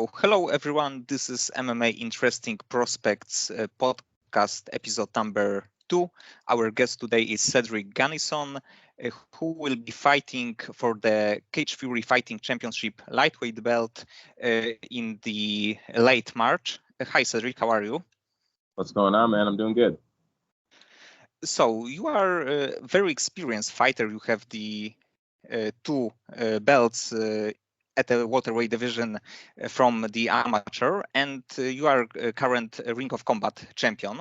So, hello everyone. This is MMA Interesting Prospects podcast episode number 2. Our guest today is Cedric Gunnison, who will be fighting for the Cage Fury Fighting Championship lightweight belt in the late March. Hi, Cedric. How are you? What's going on, man? I'm doing good. So, you are a very experienced fighter. You have the two belts at the welterweight division from the amateur, and you are a current Ring of Combat champion,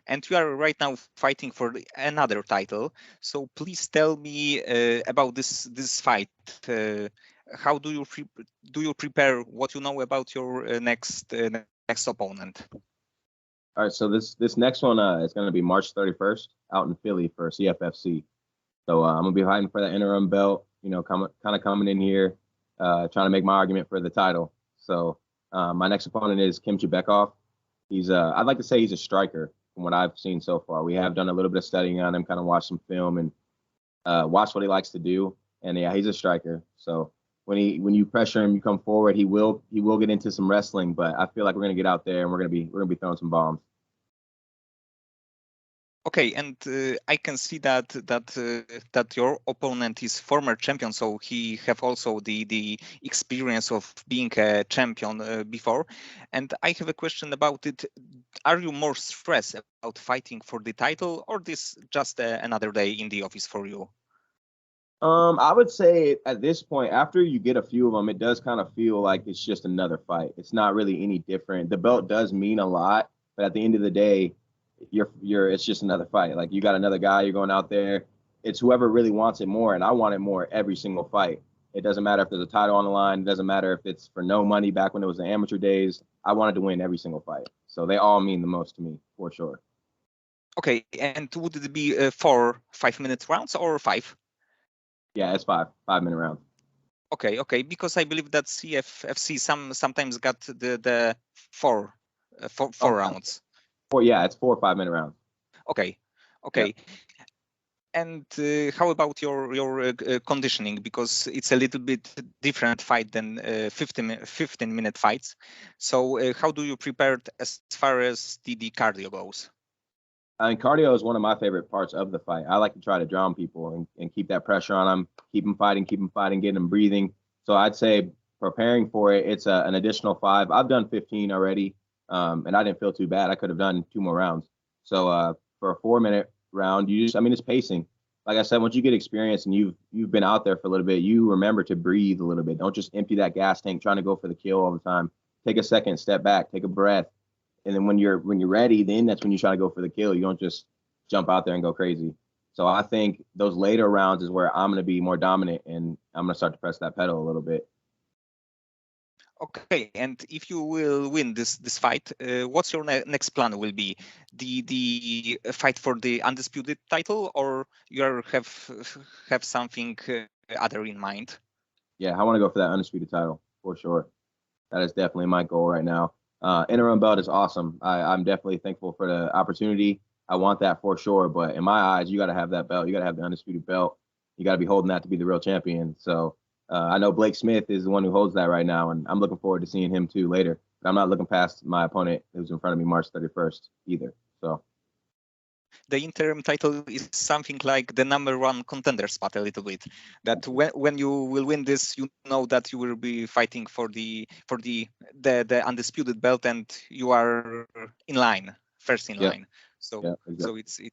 and you are right now fighting for another title. So please tell me about this fight. How do you prepare? What you know about your next opponent? All right, so this next one is going to be March 31st out in Philly for CFFC. So I'm gonna be fighting for that interim belt. You know, kind of coming in here, trying to make my argument for the title. So my next opponent is Kim Chibekov. I'd like to say he's a striker from what I've seen so far. We have done a little bit of studying on him, kind of watched some film and watched what he likes to do. And yeah, he's a striker. So when you pressure him, you come forward, he will get into some wrestling. But I feel like we're gonna get out there and we're gonna be throwing some bombs. Okay, and I can see that your opponent is former champion, so he have also the experience of being a champion before. And I have a question about it. Are you more stressed about fighting for the title, or this just another day in the office for you? I would say at this point, after you get a few of them, it does kind of feel like it's just another fight. It's not really any different. The belt does mean a lot, but at the end of the day, it's just another fight. Like you got another guy, you're going out there. It's whoever really wants it more, and I want it more every single fight. It doesn't matter if there's a title on the line. It doesn't matter if it's for no money back when it was the amateur days. I wanted to win every single fight. So they all mean the most to me, for sure. Okay, and would it be 4 5-minute rounds or 5? Yeah, it's 5 minute rounds. Okay, because I believe that CFFC sometimes got the four rounds. It's 4 5 minute rounds. Okay. Yeah. And how about your conditioning? Because it's a little bit different fight than 15-minute fights. So how do you prepare as far as the cardio goes? I mean, cardio is one of my favorite parts of the fight. I like to try to drown people and keep that pressure on them, keep them fighting, get them breathing. So I'd say preparing for it, it's an additional 5. I've done 15 already, and I didn't feel too bad. I could have done 2 more rounds. So for a 4-minute round, it's pacing. Like I said, once you get experience and you've been out there for a little bit, you remember to breathe a little bit. Don't just empty that gas tank trying to go for the kill all the time. Take a second, step back, take a breath. And then when you're ready, then that's when you try to go for the kill. You don't just jump out there and go crazy. So I think those later rounds is where I'm going to be more dominant and I'm going to start to press that pedal a little bit. Okay, and if you will win this fight, what's your next plan? Will be the fight for the undisputed title, or you have something other in mind? Yeah, I want to go for that undisputed title for sure. That is definitely my goal right now. Interim belt is awesome. I'm definitely thankful for the opportunity. I want that for sure. But in my eyes, you got to have that belt. You got to have the undisputed belt. You got to be holding that to be the real champion. So I know Blake Smith is the one who holds that right now, and I'm looking forward to seeing him too later. But I'm not looking past my opponent who's in front of me March 31st either. So the interim title is something like the #1 contender spot a little bit. That when you will win this, you know that you will be fighting for the undisputed belt, and you are in line, first in line. So exactly.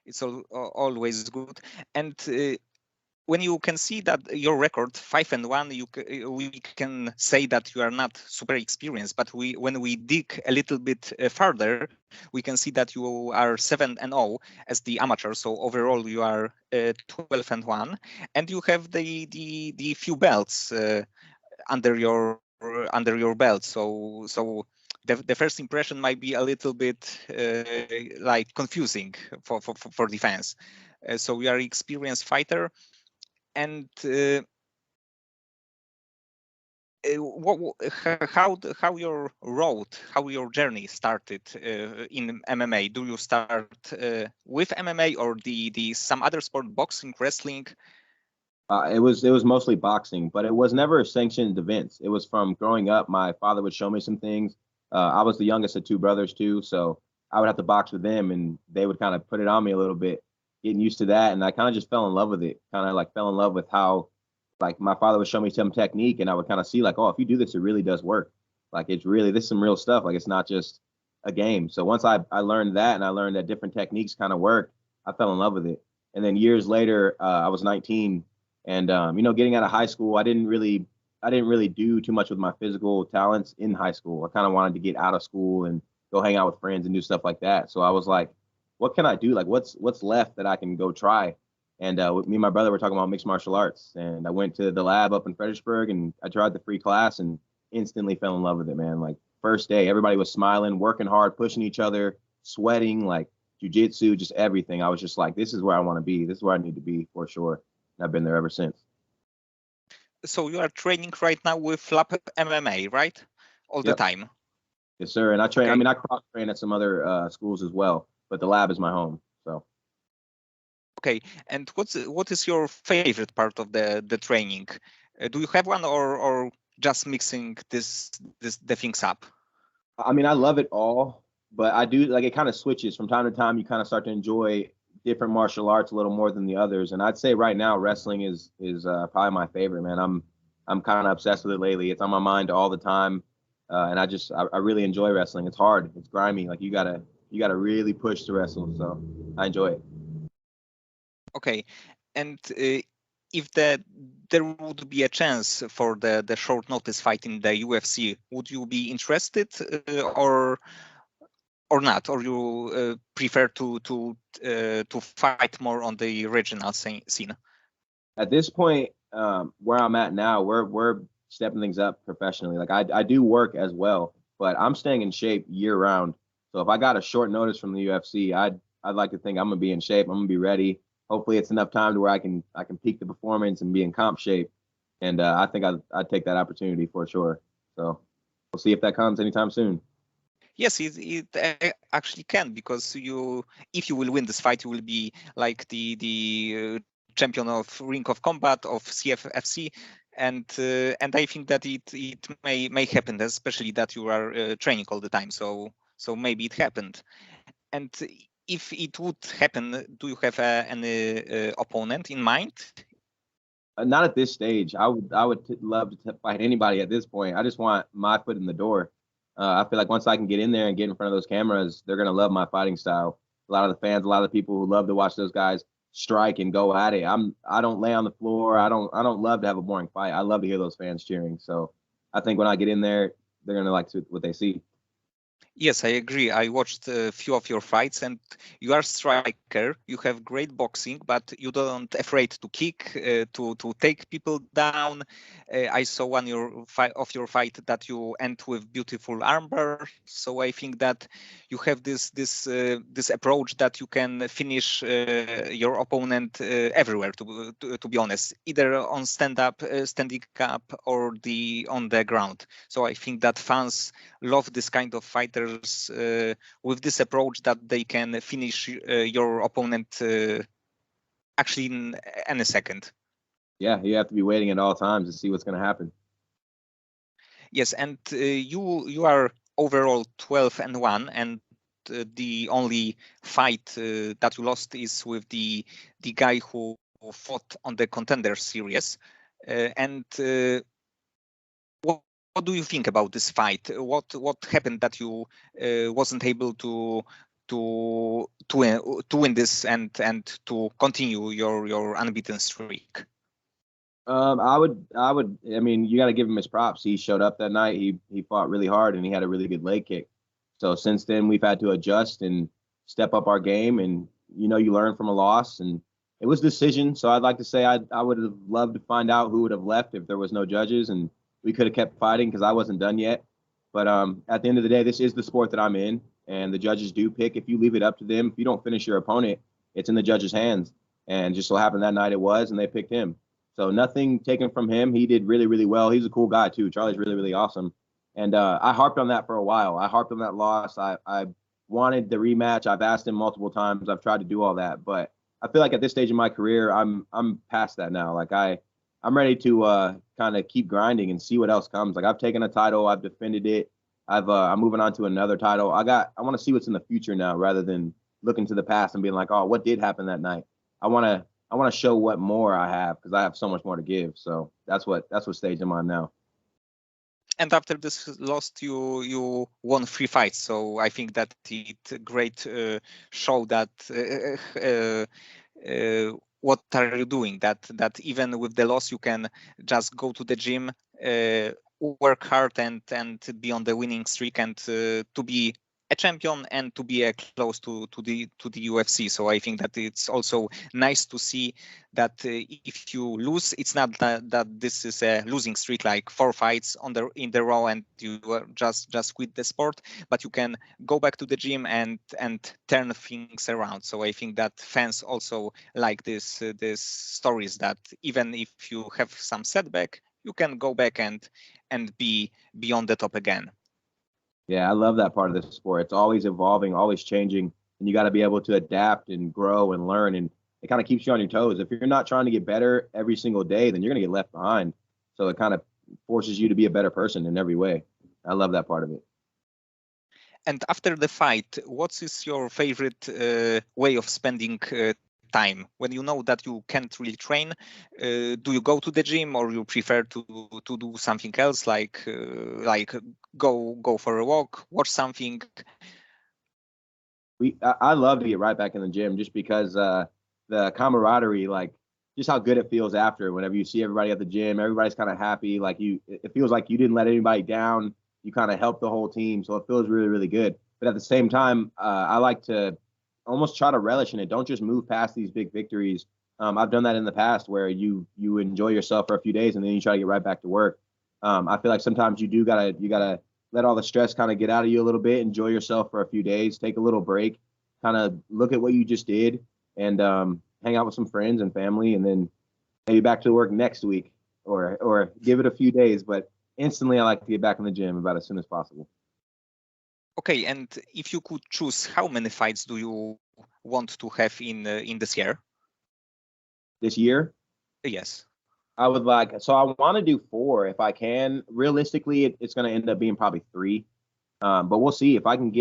it's always good. And when you can see that your record 5-1, we can say that you are not super experienced. But when we dig a little bit further, we can see that you are 7-0 as the amateur. So overall, you are 12-1, and you have the few belts under your belt. So the first impression might be a little bit like confusing for the fans. So you are an experienced fighter. And how your road, how your journey started in MMA? Do you start with MMA or the some other sport, boxing, wrestling? It was mostly boxing, but it was never sanctioned events. It was from growing up. My father would show me some things. I was the youngest of two brothers too, so I would have to box with them, and they would kind of put it on me a little bit, getting used to that, and I kind of just fell in love with it. Kind of like fell in love with how, like my father would show me some technique, and I would kind of see like, oh, if you do this, it really does work. Like it's really this is some real stuff. Like it's not just a game. So once I learned that, and I learned that different techniques kind of work, I fell in love with it. And then years later, I was 19 and getting out of high school, I didn't really do too much with my physical talents in high school. I kind of wanted to get out of school and go hang out with friends and do stuff like that. So I was like, what can I do? Like, what's left that I can go try? And me and my brother were talking about mixed martial arts, and I went to the lab up in Fredericksburg, and I tried the free class, and instantly fell in love with it, man. Like first day, everybody was smiling, working hard, pushing each other, sweating, like jujitsu, just everything. I was just like, this is where I want to be. This is where I need to be for sure. And I've been there ever since. So you are training right now with Lab MMA, right? All the Yep. time. Yes, sir. And I train. I Okay. mean, I cross train at some other schools as well, but the lab is my home. So Okay. And what is your favorite part of the training? Do you have one, or just mixing the things up? I mean, I love it all, but I do like it kind of switches from time to time. You kind of start to enjoy different martial arts a little more than the others. And I'd say right now, wrestling is probably my favorite, man. I'm kind of obsessed with it lately. It's on my mind all the time, and I really enjoy wrestling. It's hard. It's grimy. Like you gotta really push to wrestle. So I enjoy it. Okay. And if there would be a chance for the short notice fight in the UFC, would you be interested, or not? Or you prefer to fight more on the regional scene? At this point, where I'm at now, we're stepping things up professionally. Like I do work as well, but I'm staying in shape year round. So if I got a short notice from the UFC, I'd like to think I'm gonna be in shape. I'm gonna be ready. Hopefully, it's enough time to where I can peak the performance and be in comp shape. And I think I'd take that opportunity for sure. So we'll see if that comes anytime soon. Yes, it actually can, because if you will win this fight, you will be like the champion of Ring of Combat of CFFC, and I think that it may happen, especially that you are training all the time. So maybe it happened. And if it would happen, do you have any opponent in mind? Not at this stage. I would love to fight anybody at this point. I just want my foot in the door. I feel like once I can get in there and get in front of those cameras, they're gonna love my fighting style. A lot of the fans, a lot of the people who love to watch those guys strike and go at it. I don't lay on the floor. I don't love to have a boring fight. I love to hear those fans cheering. So I think when I get in there, they're gonna like what they see. Yes, I agree. I watched a few of your fights, and you are striker. You have great boxing, but you don't afraid to kick, to take people down. I saw of your fight that you end with beautiful armbar. So I think that you have this approach that you can finish your opponent everywhere. To be honest, either on standing up, or the on the ground. So I think that fans love this kind of fighters with this approach, that they can finish your opponent actually in any second. Yeah, you have to be waiting at all times to see what's gonna happen. Yes, and you are overall 12-1, and the only fight that you lost is with the guy who fought on the Contender Series. And what do you think about this fight? What happened that you wasn't able to win this, and to continue your unbeaten streak? I mean, you got to give him his props. He showed up that night. He fought really hard, and he had a really good leg kick. So since then, we've had to adjust and step up our game. And you learn from a loss, and it was decision. So I'd like to say I would have loved to find out who would have left if there was no judges, and we could have kept fighting because I wasn't done yet. But at the end of the day, this is the sport that I'm in, and the judges do pick. If you leave it up to them, if you don't finish your opponent, it's in the judges' hands. And just so happened that night it was, and they picked him. So nothing taken from him. He did really, really well. He's a cool guy too. Charlie's really, really awesome. And I harped on that for a while. I harped on that loss. I wanted the rematch. I've asked him multiple times. I've tried to do all that, but I feel like at this stage in my career, I'm past that now. Like I I'm ready to kind of keep grinding and see what else comes. Like I've taken a title, I've defended it. I'm moving on to another title. I want to see what's in the future now rather than looking to the past and being like, oh, what did happen that night? I want to show what more I have because I have so much more to give. So that's what stage I'm on now. And after this loss, you won 3 fights. So I think that it great show that what are you doing? That even with the loss, you can just go to the gym, work hard, and be on the winning streak, and to be a champion and to be close to the UFC. So I think that it's also nice to see that if you lose, it's not that this is a losing streak like 4 fights in the row and you just quit the sport, but you can go back to the gym and turn things around. So I think that fans also like this stories that even if you have some setback, you can go back and be on the top again. Yeah, I love that part of the sport. It's always evolving, always changing, and you got to be able to adapt and grow and learn. And it kind of keeps you on your toes. If you're not trying to get better every single day, then you're going to get left behind. So it kind of forces you to be a better person in every way. I love that part of it. And after the fight, what is your favorite way of spending time when you know that you can't really train? Do you go to the gym or you prefer to do something else like go for a walk, watch something? I love to get right back in the gym just because the camaraderie, like just how good it feels after whenever you see everybody at the gym, everybody's kind of happy. Like it feels like you didn't let anybody down. You kind of helped the whole team. So it feels really, really good. But at the same time, I like to almost try to relish in it. Don't just move past these big victories. I've done that in the past where you enjoy yourself for a few days and then you try to get right back to work. I feel like sometimes you gotta let all the stress kind of get out of you a little bit, enjoy yourself for a few days, take a little break, kind of look at what you just did and hang out with some friends and family and then maybe back to work next week or give it a few days. But instantly I like to get back in the gym about as soon as possible. Okay, and if you could choose, how many fights do you want to have in this year? This year? Yes. I would so I want to do 4 if I can. Realistically, it's going to end up being probably 3. But we'll see if I can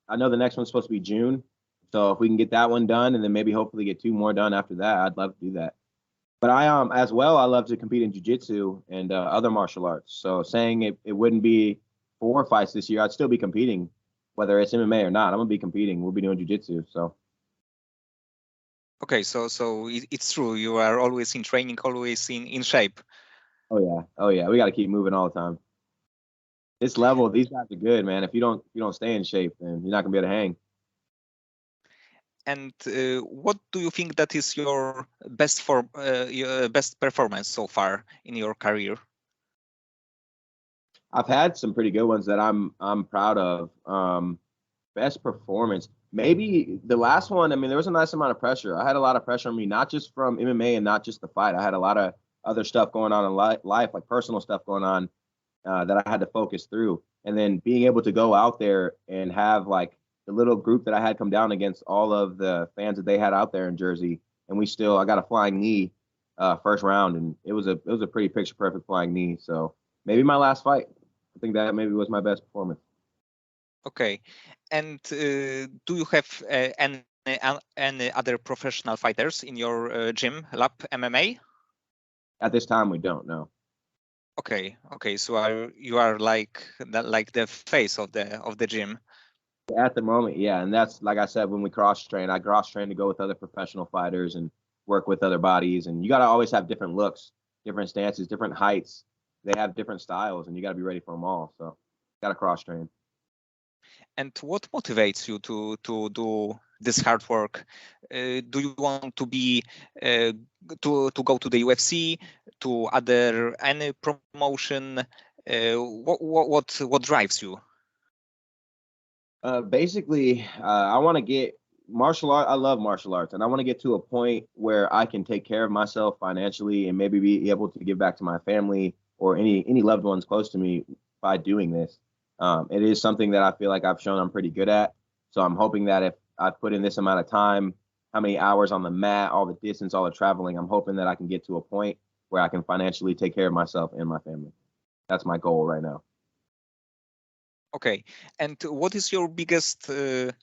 I know the next one's supposed to be June. So if we can get that one done and then maybe hopefully get 2 more done after that, I'd love to do that. But as well, I love to compete in jiu-jitsu and other martial arts. So saying it wouldn't be 4 fights this year, I'd still be competing, whether it's MMA or not. I'm going to be competing. We'll be doing jiu-jitsu. So. Okay, so it's true. You are always in training, always in shape. Oh yeah. We got to keep moving all the time. This level, these guys are good, man. If you don't stay in shape, then you're not gonna be able to hang. And what do you think that is your best performance so far in your career? I've had some pretty good ones that I'm proud of. Best performance, maybe the last one. I mean, there was a nice amount of pressure. I had a lot of pressure on me, not just from MMA and not just the fight. I had a lot of other stuff going on in life, like personal stuff going on that I had to focus through. And then being able to go out there and have like the little group that I had come down against all of the fans that they had out there in Jersey, and I got a flying knee first round, and it was a pretty picture perfect flying knee. So maybe my last fight. I think that maybe was my best performance. Okay, and do you have any other professional fighters in your gym, lab MMA? At this time, we don't know. Okay. So you are like the face of the gym. At the moment, yeah, and that's like I said when we cross train. I cross train to go with other professional fighters and work with other bodies, and you got to always have different looks, different stances, different heights. They have different styles, and you got to be ready for them all. So, got to cross train. And what motivates you to do this hard work? Do you want to be to go to the UFC, to any promotion? What drives you? Basically, I want to get martial art. I love martial arts, and I want to get to a point where I can take care of myself financially and maybe be able to give back to my family or any loved ones close to me by doing this. It is something that I feel like I've shown I'm pretty good at. So I'm hoping that if I put in this amount of time, how many hours on the mat, all the distance, all the traveling, I'm hoping that I can get to a point where I can financially take care of myself and my family. That's my goal right now. Okay, and what is your biggest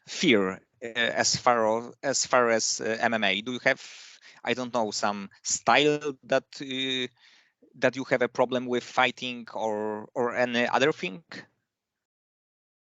fear as far as MMA? Do you have, I don't know, some style that you have a problem with fighting, or any other thing?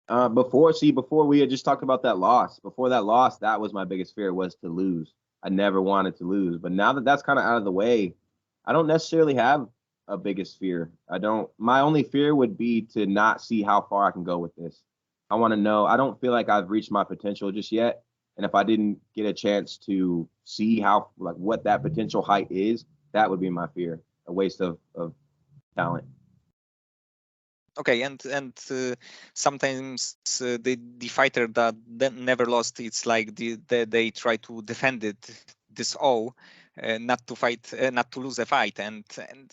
Before we had just talked about that loss. Before that loss, that was my biggest fear, was to lose. I never wanted to lose. But now that that's kind of out of the way, I don't necessarily have a biggest fear. I don't. My only fear would be to not see how far I can go with this. I want to know. I don't feel like I've reached my potential just yet. And if I didn't get a chance to see how, like, what that potential height is, that would be my fear. A waste of talent. Okay, and sometimes the fighter that never lost, it's like they try to defend this all, not to fight, not to lose a fight, and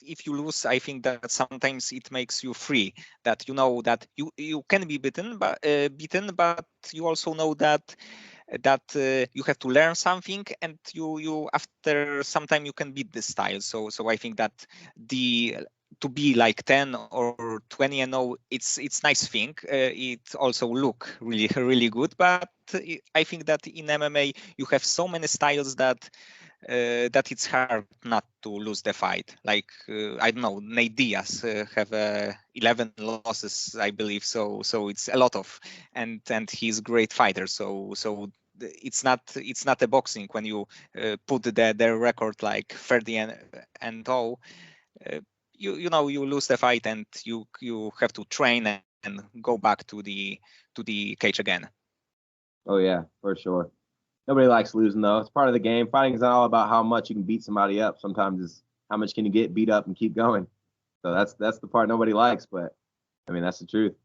if you lose, I think that sometimes it makes you free, that you know that you can be beaten, but you also know that you have to learn something, and you after some time you can beat this style. So I think that the to be like 10 or 20 and 0, it's nice thing. It also look really really good, but I think that in MMA you have so many styles that it's hard not to lose the fight. Like I don't know, Nate Diaz have 11 losses, I believe. So it's a lot of, and he's a great fighter. So it's not a boxing when you put the record like 30 and 0. Uh, you lose the fight, and you have to train and go back to the cage again. Oh yeah, for sure. Nobody likes losing though. It's part of the game. Fighting is not all about how much you can beat somebody up. Sometimes it's how much can you get beat up and keep going. So that's the part nobody likes, but I mean that's the truth.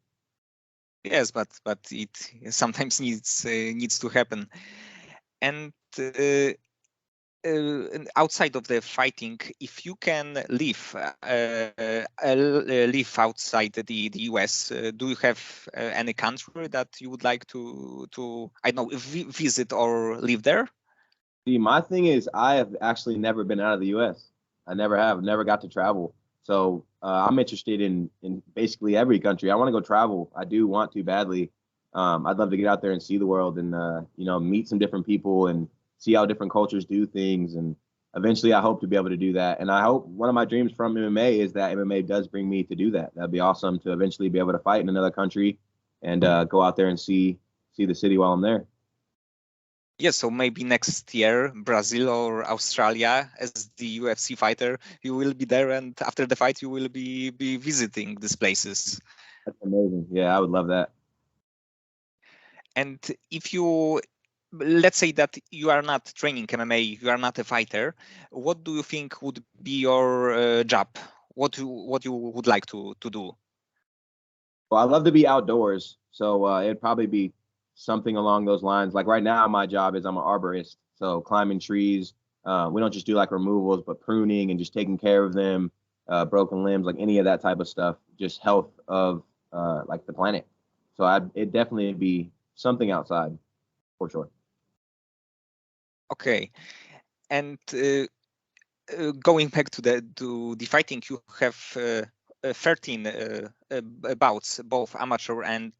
Yes, but it sometimes needs to happen. And and outside of the fighting, if you can live outside the US, do you have any country that you would like to I don't know, visit or live there? See, my thing is I have actually never been out of the US. I never have, never got to travel. So I'm interested in basically every country. I want to go travel. I do want to badly. I'd love to get out there and see the world and meet some different people and see how different cultures do things. And eventually, I hope to be able to do that. And I hope one of my dreams from MMA is that MMA does bring me to do that. That'd be awesome to eventually be able to fight in another country and go out there and see the city while I'm there. Yes, so maybe next year, Brazil or Australia, as the UFC fighter, you will be there, and after the fight, you will be visiting these places. That's amazing. Yeah, I would love that. And if you, let's say that you are not training MMA, you are not a fighter, what do you think would be your job? What you would like to do? Well, I love to be outdoors, so it'd probably be something along those lines. Like right now, my job is I'm an arborist, so climbing trees. We don't just do like removals, but pruning and just taking care of them, broken limbs, like any of that type of stuff. Just health of like the planet. So it definitely be something outside for sure. Okay, and going back to the fighting, you have 13 bouts, both amateur and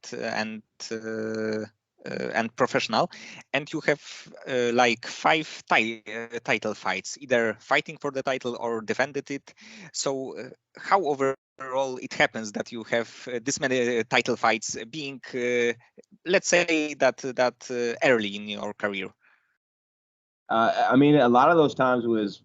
professional, and you have like 5 title fights, either fighting for the title or defended it. So how overall it happens that you have this many title fights, being let's say that early in your career? I mean, a lot of those times was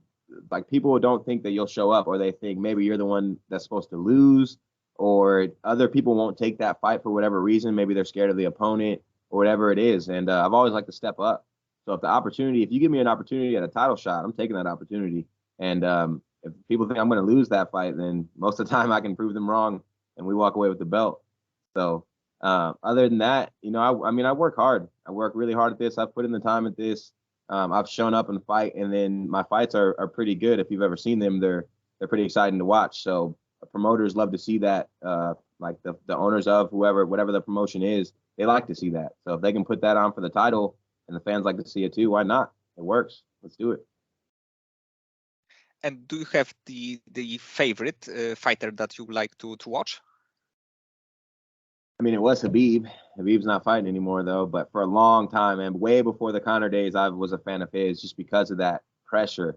like people don't think that you'll show up, or they think maybe you're the one that's supposed to lose, or other people won't take that fight for whatever reason. Maybe they're scared of the opponent or whatever it is. And I've always liked to step up. So if you give me an opportunity at a title shot, I'm taking that opportunity. And if people think I'm going to lose that fight, then most of the time I can prove them wrong, and we walk away with the belt. So other than that, I mean, I work hard. I work really hard at this. I've put in the time at this. I've shown up and fight, and then my fights are pretty good. If you've ever seen them, they're pretty exciting to watch. So promoters love to see that. Like the owners of whatever the promotion is, they like to see that. So if they can put that on for the title, and the fans like to see it too, why not? It works. Let's do it. And do you have the favorite fighter that you like to watch? I mean, it was Habib. Habib's not fighting anymore though, but for a long time and way before the Conor days, I was a fan of his just because of that pressure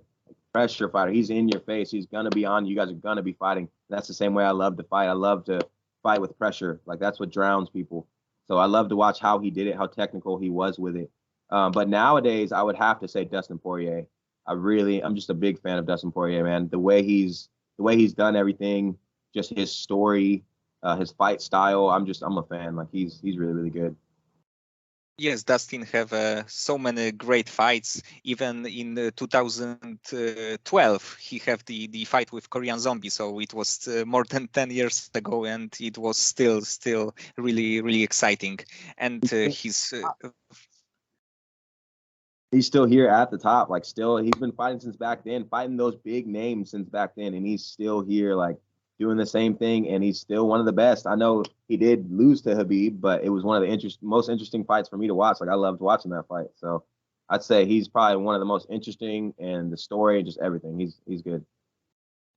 fighter. He's in your face. He's gonna be on you. You guys are gonna be fighting. That's the same way I love to fight. I love to fight with pressure. Like that's what drowns people. So I love to watch how he did it, how technical he was with it. But nowadays, I would have to say Dustin Poirier. I'm just a big fan of Dustin Poirier, man. The way he's done everything, just his story, his fight style. I'm a fan. Like he's really really good. Yes, Dustin have so many great fights. Even in 2012, he have the fight with Korean Zombie. So it was more than 10 years ago, and it was still really really exciting. And he's still here at the top. Like still, he's been fighting since back then, fighting those big names since back then, and he's still here, like doing the same thing, and he's still one of the best. I know he did lose to Habib, but it was one of the most interesting fights for me to watch. Like I loved watching that fight. So I'd say he's probably one of the most interesting, and the story, just everything. He's good.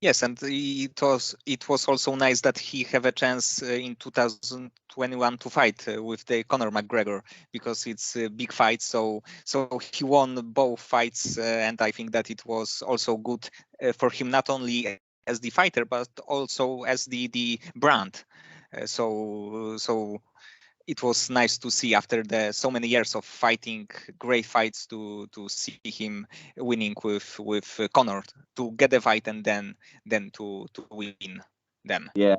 yes, and it was also nice that he have a chance in 2021 to fight with the Conor McGregor, because it's a big fight. So he won both fights, and I think that it was also good for him, not only as the fighter but also as the brand. So it was nice to see, after the so many years of fighting great fights, to see him winning with Conor, to get a fight and then to win them. Yeah,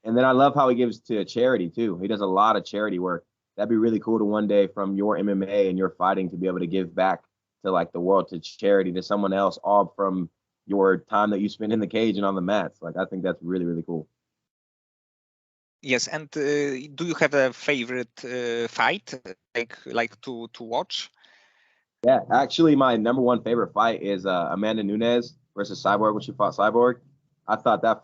and then I love how he gives to charity too. He does a lot of charity work. That'd be really cool to one day, from your MMA and your fighting, to be able to give back to like the world, to charity, to someone else, all from your time that you spend in the cage and on the mats. Like I think that's really really cool. Yes, and do you have a favorite fight, like to watch? Yeah, actually, my number one favorite fight is Amanda Nunes versus Cyborg when she fought Cyborg. I thought that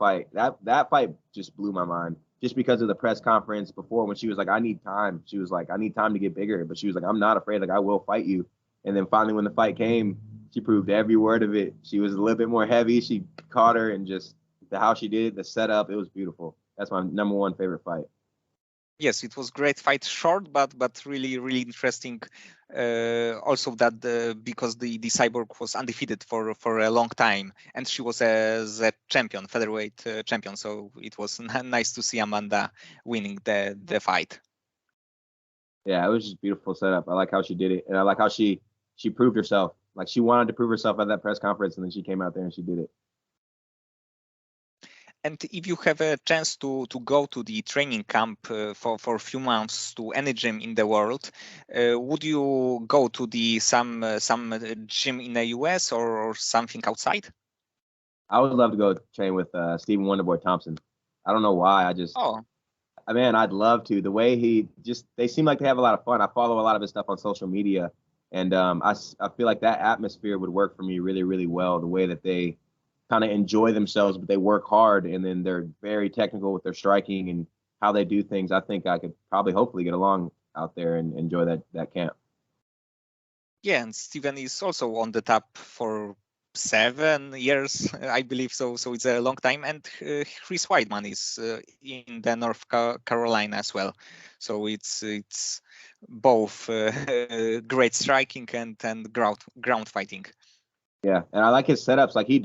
fight just blew my mind, just because of the press conference before, when she was like, "I need time." She was like, "I need time to get bigger," but she was like, "I'm not afraid. Like I will fight you." And then finally, when the fight came, she proved every word of it. She was a little bit more heavy. She caught her, and just how she did it, the setup, it was beautiful. That's my number one favorite fight. Yes, it was great fight, short but really really interesting. Also that because the Cyborg was undefeated for a long time, and she was the champion, featherweight champion. So it was nice to see Amanda winning the fight. Yeah, it was just beautiful setup. I like how she did it, and I like how she proved herself. Like she wanted to prove herself at that press conference, and then she came out there and she did it. And if you have a chance to go to the training camp for a few months to any gym in the world, would you go to the some gym in the US or something outside? I would love to go train with Stephen Wonderboy Thompson. I don't know why. Oh, Man, I'd love to. The way they seem like they have a lot of fun. I follow a lot of his stuff on social media, and I feel like that atmosphere would work for me really, really well. The way that they kind of enjoy themselves, but they work hard, and then they're very technical with their striking and how they do things. I think I could probably, hopefully, get along out there and enjoy that camp. yeah, and Steven is also on the top for 7 years, I believe. So it's a long time. And Chris Weidman is in the North Carolina as well. So it's both great striking and ground fighting. Yeah, and I like his setups. Like he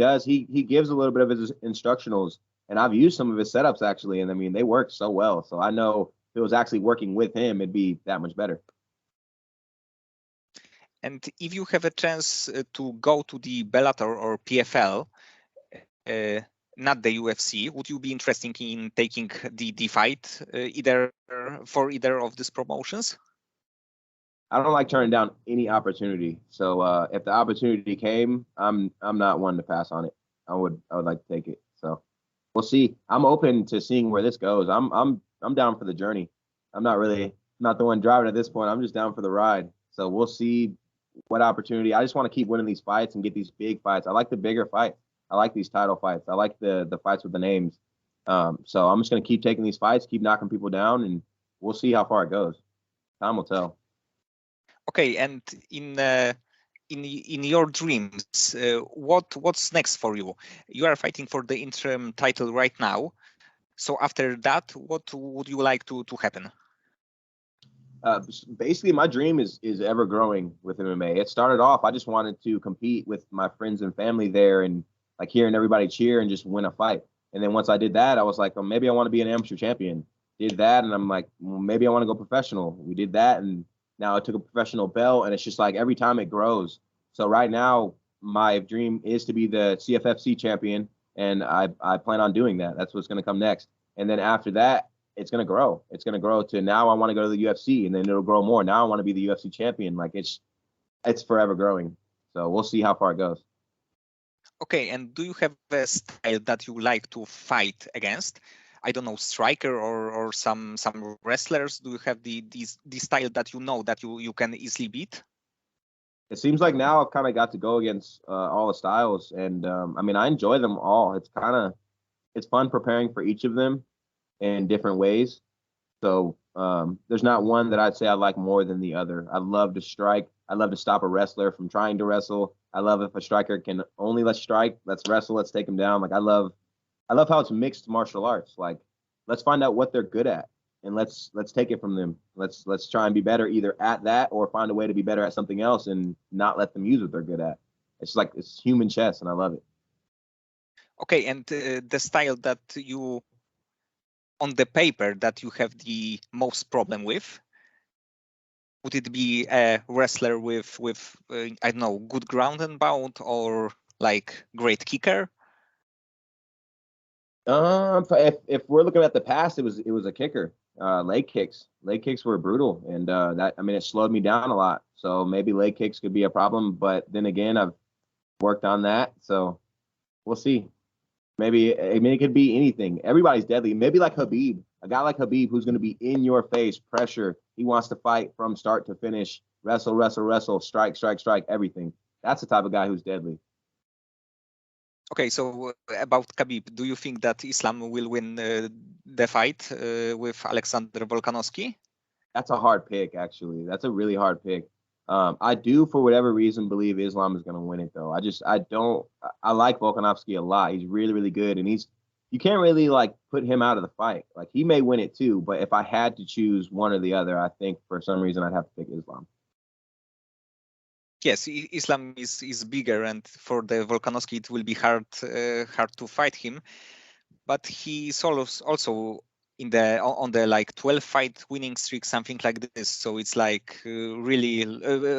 gives a little bit of his instructionals, and I've used some of his setups actually, and I mean they work so well. So I know if it was actually working with him, it'd be that much better. And if you have a chance to go to the Bellator or PFL, not the UFC, would you be interested in taking the fight either of these promotions? I don't like turning down any opportunity. So if the opportunity came, I'm not one to pass on it. I would like to take it. So we'll see. I'm open to seeing where this goes. I'm down for the journey. I'm not the one driving at this point. I'm just down for the ride. So we'll see what opportunity. I just want to keep winning these fights and get these big fights. I like the bigger fights. I like these title fights. I like the fights with the names. So I'm just gonna keep taking these fights, keep knocking people down, and we'll see how far it goes. Time will tell. Okay, and in your dreams, what's next for you? You are fighting for the interim title right now. So after that, what would you like to happen? Basically, my dream is ever growing with MMA. It started off, I just wanted to compete with my friends and family there and like hearing everybody cheer and just win a fight. And then once I did that, I was like, oh, maybe I want to be an amateur champion. Did that, and I'm like, well, maybe I want to go professional. We did that, and now I took a professional belt, and it's just like every time it grows. So right now, my dream is to be the CFFC champion, and I plan on doing that. That's what's going to come next. And then after that, it's going to grow. It's going to grow to now I want to go to the UFC, and then it'll grow more. Now I want to be the UFC champion. Like it's forever growing. So we'll see how far it goes. Okay, and do you have a style that you like to fight against? I don't know, striker or some wrestlers. Do you have the style that you know that you can easily beat? It seems like now I've kind of got to go against all the styles, and I mean I enjoy them all. It's fun preparing for each of them in different ways. So there's not one that I'd say I like more than the other. I love to strike. I love to stop a wrestler from trying to wrestle. I love if a striker can only let's strike, let's wrestle, let's take him down. Like I love how it's mixed martial arts. Like let's find out what they're good at and let's take it from them. Let's try and be better either at that or find a way to be better at something else and not let them use what they're good at. It's like it's human chess and I love it. Okay, and the style that you on the paper that you have the most problem with, would it be a wrestler with I don't know, good ground and pound or like great kicker? If we're looking at the past, it was a kicker. Leg kicks were brutal, and that I mean it slowed me down a lot. So maybe leg kicks could be a problem, but then again, I've worked on that, so we'll see. Maybe I mean it could be anything. Everybody's deadly. Maybe like Habib, a guy like Habib who's going to be in your face, pressure. He wants to fight from start to finish, wrestle, wrestle, wrestle, strike, strike, strike, everything. That's the type of guy who's deadly. Okay, so about Khabib, do you think that Islam will win the fight with Alexander Volkanovski? That's a hard pick, actually. That's a really hard pick. I do, for whatever reason, believe Islam is going to win it, though. I like Volkanovski a lot. He's really, really good. And you can't really like put him out of the fight. Like he may win it too, but if I had to choose one or the other, I think for some reason I'd have to pick Islam. Yes, Islam is bigger, and for the Volkanovski it will be hard to fight him. But he's also in on the like 12 fight winning streak, something like this. So it's like really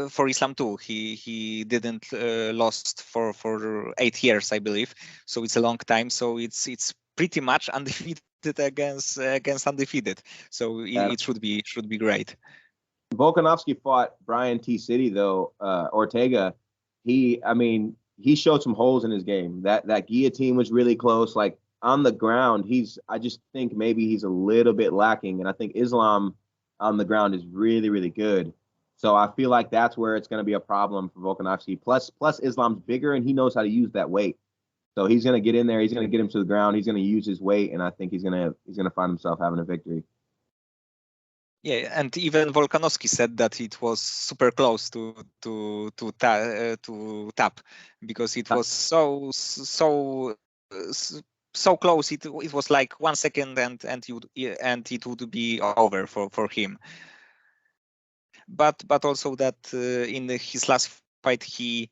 for Islam too. He didn't lost for 8 years, I believe. So it's a long time. So it's pretty much undefeated against undefeated. So it should be great. Volkanovski fought Brian T. City though, Ortega. He showed some holes in his game. That guillotine was really close. Like on the ground, I just think maybe he's a little bit lacking. And I think Islam on the ground is really, really good. So I feel like that's where it's going to be a problem for Volkanovski. Plus Islam's bigger and he knows how to use that weight. So he's going to get in there. He's going to get him to the ground. He's going to use his weight, and I think he's going to find himself having a victory. Yeah, and even Volkanovski said that it was super close to tap because it was so close. It was like 1 second and it would be over for him. But also that in his last fight he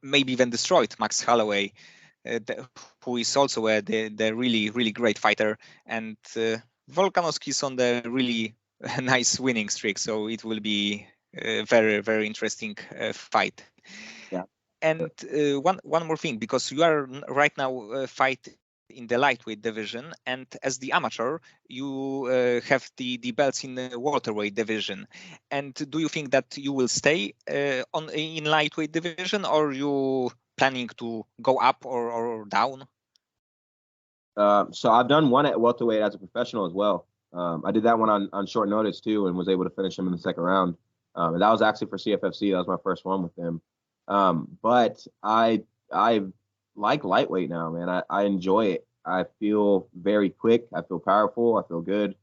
maybe even destroyed Max Holloway, who is also the really great fighter, and Volkanovski is on the really nice winning streak, so it will be a very interesting fight. Yeah. And one more thing, because you are right now fighting in the lightweight division, and as the amateur you have the belts in the welterweight division. And do you think that you will stay in lightweight division, or you planning to go up or down? So I've done one at welterweight as a professional as well. I did that one on short notice too, and was able to finish him in the second round. And that was actually for CFFC. That was my first one with them. But I like lightweight now, man. I enjoy it. I feel very quick. I feel powerful. I feel good.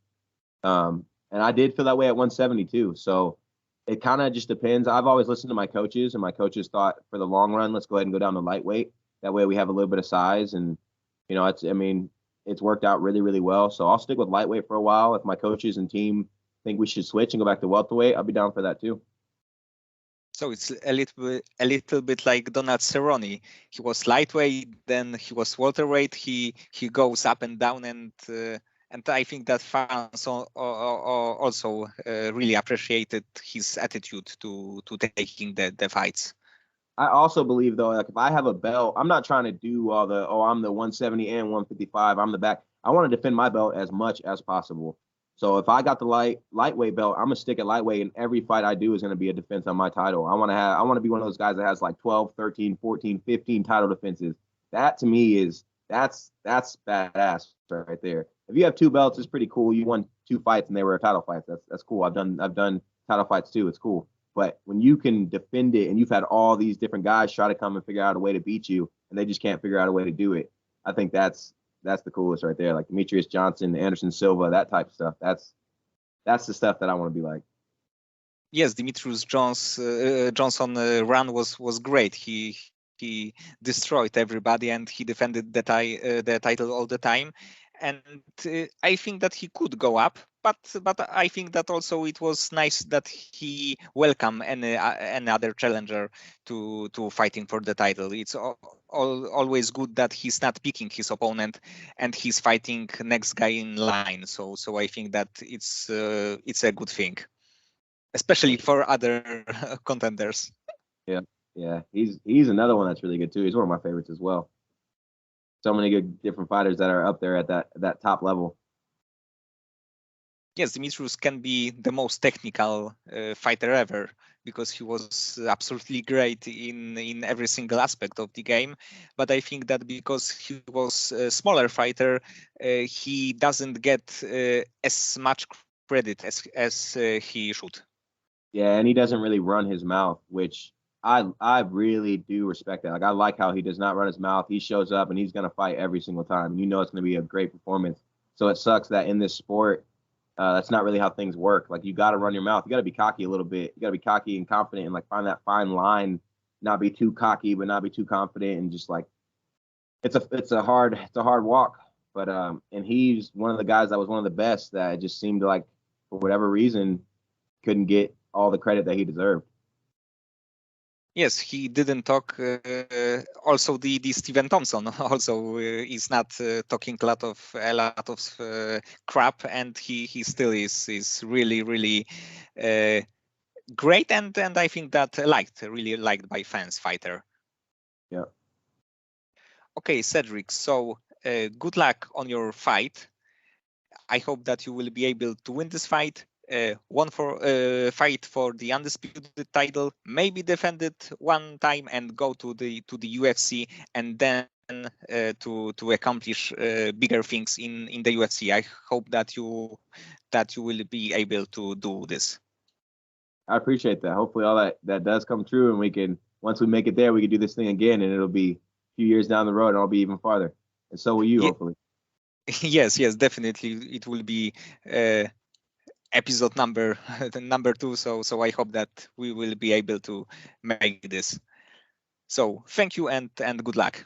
And I did feel that way at 172. So It kind of just depends. I've always listened to my coaches, and my coaches thought for the long run, let's go ahead and go down to lightweight. That way we have a little bit of size, and I mean, it's worked out really, really well. So I'll stick with lightweight for a while. If my coaches and team think we should switch and go back to welterweight, I'll be down for that too. So it's a little bit like Donald Cerrone. He was lightweight, then he was welterweight. He goes up and down, and I think that fans also really appreciated his attitude to taking the fights. I also believe though, like if I have a belt, I'm not trying to do all the I'm the 170 and 155. I'm the back. I want to defend my belt as much as possible. So if I got the lightweight belt, I'm gonna stick at lightweight, and every fight I do is gonna be a defense on my title. I want to be one of those guys that has like 12, 13, 14, 15 title defenses. That to me is that's badass right there. If you have two belts, it's pretty cool. You won two fights and they were title fights. That's cool. I've done title fights too. It's cool. But when you can defend it and you've had all these different guys try to come and figure out a way to beat you and they just can't figure out a way to do it, I think that's the coolest right there. Like Demetrius Johnson, Anderson Silva, that type of stuff. That's the stuff that I want to be like. Yes, Demetrius Johnson run was great. He destroyed everybody and he defended the title all the time. And I think that he could go up, but I think that also it was nice that he welcomed any other challenger to fighting for the title. It's always good that he's not picking his opponent and he's fighting next guy in line. So I think that it's a good thing, especially for other contenders. Yeah, he's another one that's really good too. He's one of my favorites as well. So many good different fighters that are up there at that top level. Yes, Demetrius can be the most technical fighter ever because he was absolutely great in every single aspect of the game. But I think that because he was a smaller fighter, he doesn't get as much credit as he should. Yeah, and he doesn't really run his mouth, which I really do respect that. Like I like how he does not run his mouth. He shows up and he's gonna fight every single time. You know it's gonna be a great performance. So it sucks that in this sport, that's not really how things work. Like you got to run your mouth. You got to be cocky a little bit. You got to be cocky and confident and like find that fine line. Not be too cocky, but not be too confident. And just like it's a hard walk. But and he's one of the guys that was one of the best that just seemed like for whatever reason couldn't get all the credit that he deserved. Yes, he didn't talk. Also, the Stephen Thompson also is not talking a lot of crap, and he still is really great, and I think that really liked by fans fighter. Yeah. Okay, Cedric. So good luck on your fight. I hope that you will be able to win this fight. Fight for the undisputed title, maybe defend it one time and go to the UFC, and then to accomplish bigger things in the UFC. I hope that you will be able to do this. I appreciate that. Hopefully all that does come true, and we can, once we make it there, we can do this thing again, and it'll be a few years down the road and I'll be even farther, and so will you. Hopefully. Yes, definitely it will be episode number 2, so I hope that we will be able to make this. So thank you and good luck.